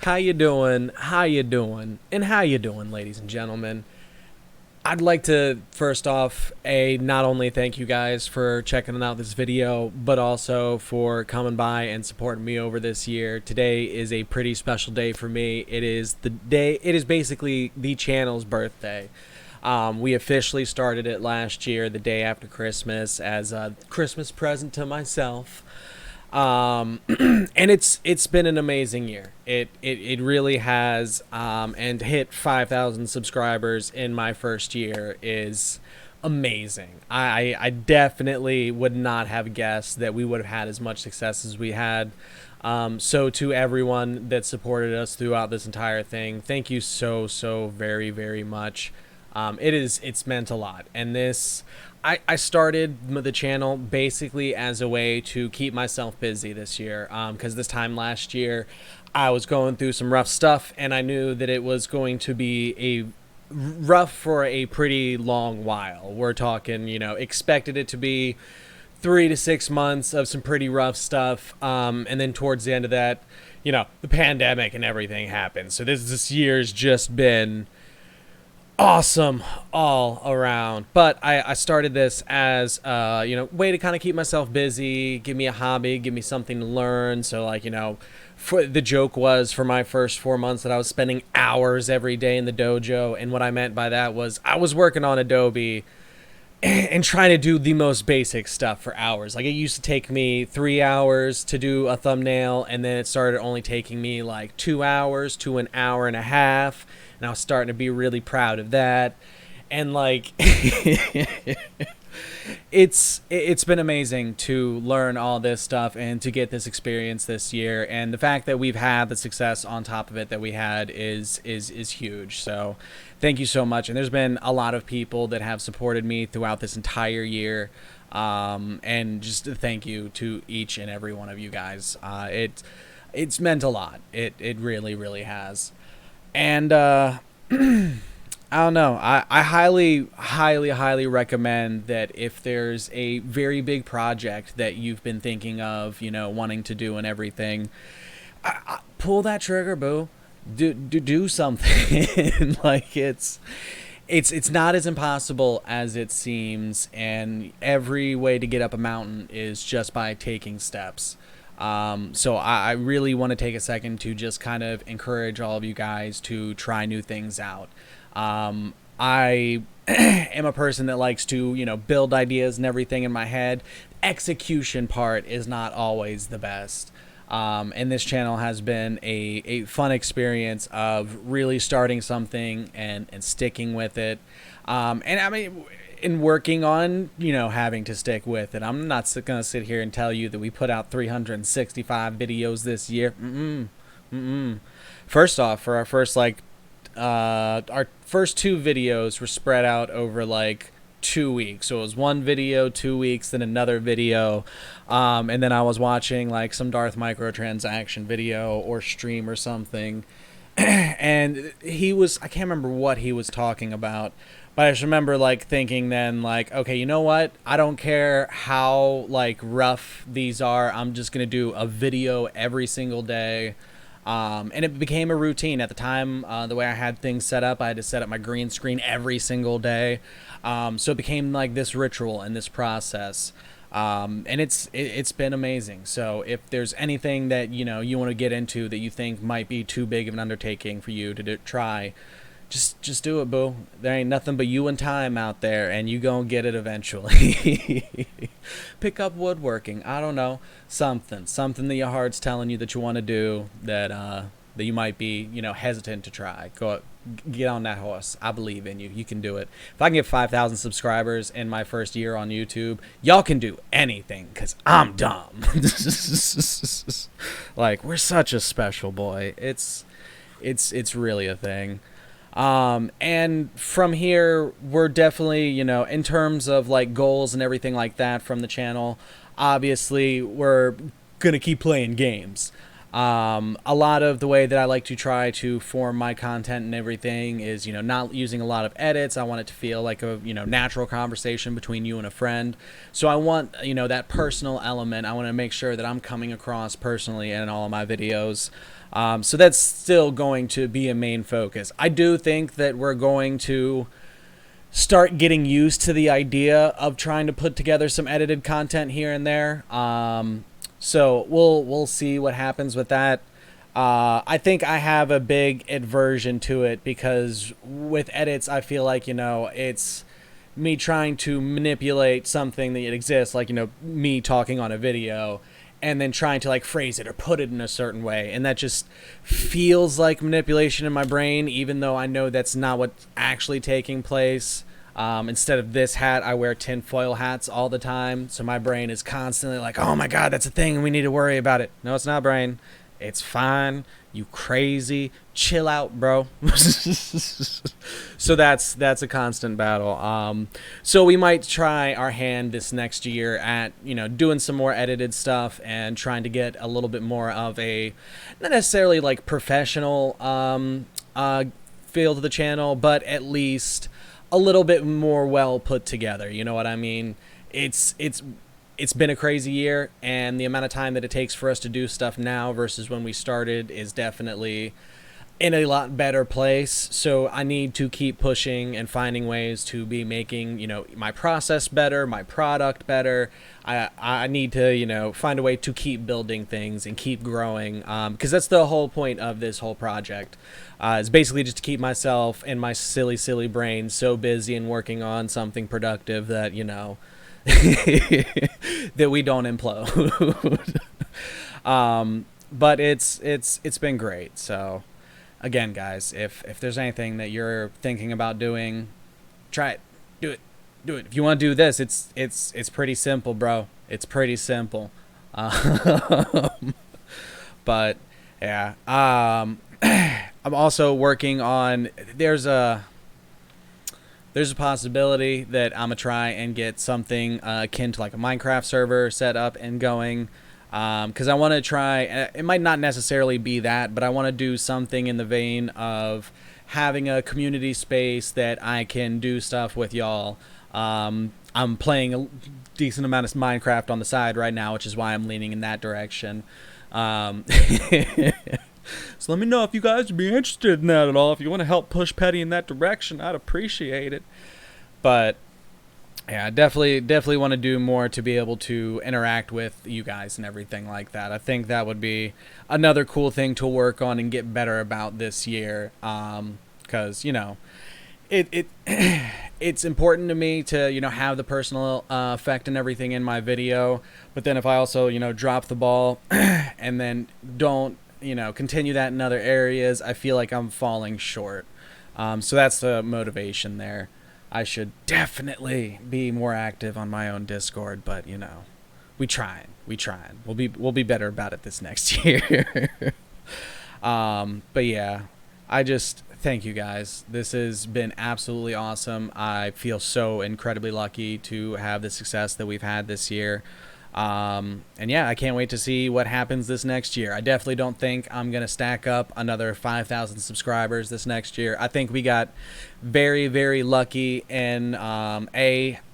How you doing? How you doing? And how you doing, ladies and gentlemen? I'd like to first off not only thank you guys for checking out this video, but also for coming by and supporting me over this year. Today is a pretty special day for me. It is basically the channel's birthday. We officially started it last year, the day after Christmas, as a Christmas present to myself. And it's been an amazing year. It really has. And hit 5,000 subscribers in my first year is amazing. I definitely would not have guessed that we would have had as much success as we had. So to everyone that supported us throughout this entire thing, thank you so very, very much. It's meant a lot. And I started the channel basically as a way to keep myself busy this year, because this time last year I was going through some rough stuff, and I knew that it was going to be rough for a pretty long while. We're talking, expected it to be 3 to 6 months of some pretty rough stuff, and then towards the end of that, the pandemic and everything happened. So this year's just been awesome all around. But I started this as way to kind of keep myself busy, give me a hobby, give me something to learn. So the joke was, for my first 4 months, that I was spending hours every day in the dojo, and what I meant by that was I was working on Adobe and trying to do the most basic stuff for hours. Like, it used to take me 3 hours to do a thumbnail, and then it started only taking me like 2 hours to an hour and a half, and I was starting to be really proud of that. And it's been amazing to learn all this stuff and to get this experience this year, and the fact that we've had the success on top of it that we had is huge. So thank you so much. And there's been a lot of people that have supported me throughout this entire year, and just thank you to each and every one of you guys. It's meant a lot. It really has. And I don't know. I highly recommend that if there's a very big project that you've been thinking of, wanting to do and everything, pull that trigger, boo. Do something. Like, it's not as impossible as it seems, and every way to get up a mountain is just by taking steps. So I really want to take a second to just kind of encourage all of you guys to try new things out. I am a person that likes to, build ideas and everything in my head. Execution part is not always the best. And this channel has been a fun experience of really starting something and sticking with it. And I mean, in working on, having to stick with it. I'm not going to sit here and tell you that we put out 365 videos this year. First off, for our first, our first 2 videos were spread out over 2 weeks. So it was one video, 2 weeks, then another video. And then I was watching some Darth microtransaction video or stream or something. And I can't remember what he was talking about, but I just remember thinking then okay, you know what? I don't care how rough these are. I'm just going to do a video every single day. And it became a routine at the time. The way I had things set up, I had to set up my green screen every single day. So it became this ritual and this process. And it's been amazing. So if there's anything that, you want to get into that you think might be too big of an undertaking for you to try, just do it, boo. There ain't nothing but you and time out there, and you gonna get it eventually. Pick up woodworking. I don't know, something that your heart's telling you that you want to do, that you might be, hesitant to try. Get on that horse. I believe in you. You can do it. If I can get 5,000 subscribers in my first year on YouTube, y'all can do anything, because I'm dumb. We're such a special boy. It's really a thing. And from here, we're definitely, in terms of goals and everything like that from the channel, obviously we're gonna keep playing games. A lot of the way that I like to try to form my content and everything is, not using a lot of edits. I want it to feel like a, natural conversation between you and a friend. So I want, that personal element. I want to make sure that I'm coming across personally in all of my videos. So that's still going to be a main focus. I do think that we're going to start getting used to the idea of trying to put together some edited content here and there. So we'll see what happens with that. I think I have a big aversion to it because with edits, I feel like, it's me trying to manipulate something that exists, like, me talking on a video and then trying to like phrase it or put it in a certain way. And that just feels like manipulation in my brain, even though I know that's not what's actually taking place. Instead of this hat, I wear tinfoil hats all the time. So my brain is constantly like, oh my God, that's a thing and we need to worry about it. No, it's not, brain. It's fine. You crazy. Chill out, bro. So that's a constant battle. So we might try our hand this next year at, doing some more edited stuff and trying to get a little bit more of a, not necessarily like professional feel to the channel, but at least a little bit more well put together. You know what I mean? It's been a crazy year, and the amount of time that it takes for us to do stuff now versus when we started is definitely in a lot better place. So I need to keep pushing and finding ways to be making, my process better, my product better. I need to, find a way to keep building things and keep growing, because that's the whole point of this whole project. Is basically just to keep myself and my silly brain so busy and working on something productive that, that we don't implode. But it's been great. So again, guys, if there's anything that you're thinking about doing, try it. Do it. If you want to do this, it's pretty simple, bro. It's pretty simple. But yeah. I'm also working on, there's a possibility that I'm gonna try and get something akin to like a Minecraft server set up and going, because I want to try, it might not necessarily be that, but I want to do something in the vein of having a community space that I can do stuff with y'all. I'm playing a decent amount of Minecraft on the side right now, which is why I'm leaning in that direction. So let me know if you guys would be interested in that at all. If you want to help push Petty in that direction, I'd appreciate it. But yeah, I definitely want to do more to be able to interact with you guys and everything like that. I think that would be another cool thing to work on and get better about this year. Because, it's important to me to, have the personal effect and everything in my video. But then if I also, drop the ball and then don't, continue that in other areas, I feel like I'm falling short. So that's the motivation there. I should definitely be more active on my own Discord, but we trying. We'll be better about it this next year. But yeah, I just thank you guys. This has been absolutely awesome. I feel so incredibly lucky to have the success that we've had this year. And yeah, I can't wait to see what happens this next year. I definitely don't think I'm going to stack up another 5,000 subscribers this next year. I think we got very, very lucky in,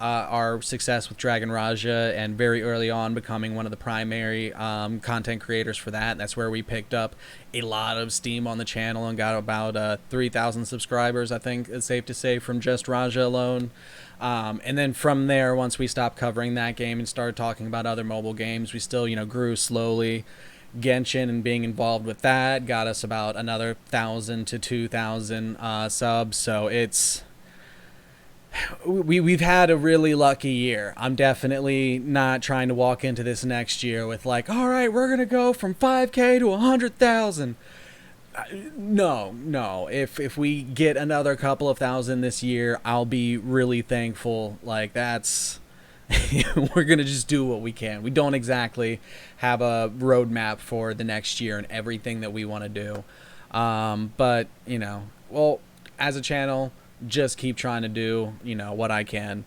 our success with Dragon Raja and very early on becoming one of the primary, content creators for that. That's where we picked up a lot of steam on the channel and got about, 3,000 subscribers, I think it's safe to say, from just Raja alone. And then from there, once we stopped covering that game and started talking about other mobile games, we still, grew slowly. Genshin and being involved with that got us about another 1,000 to 2,000 subs. So we've had a really lucky year. I'm definitely not trying to walk into this next year with like, all right, we're gonna go from 5K to 100,000. No. If we get another couple of thousand this year, I'll be really thankful. Like that's we're gonna just do what we can. We don't exactly have a roadmap for the next year and everything that we want to do. But well, as a channel, just keep trying to do what I can.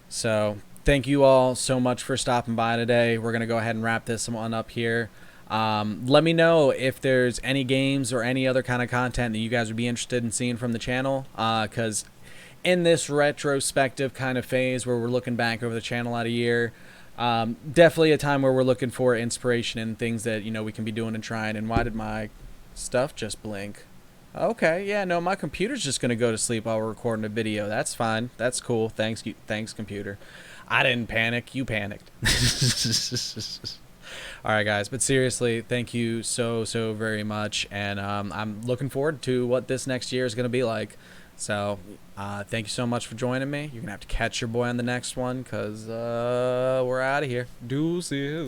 So thank you all so much for stopping by today. We're gonna go ahead and wrap this one up here. Let me know if there's any games or any other kind of content that you guys would be interested in seeing from the channel, because in this retrospective kind of phase where we're looking back over the channel out a year, definitely a time where we're looking for inspiration and things that, we can be doing and trying. And why did my stuff just blink? Okay, yeah, no, my computer's just gonna go to sleep while we're recording a video. That's fine. That's cool. Thanks, computer. I didn't panic. You panicked. All right, guys. But seriously, thank you so very much, and I'm looking forward to what this next year is gonna be like. So, thank you so much for joining me. You're gonna have to catch your boy on the next one, cause we're out of here. Deuces.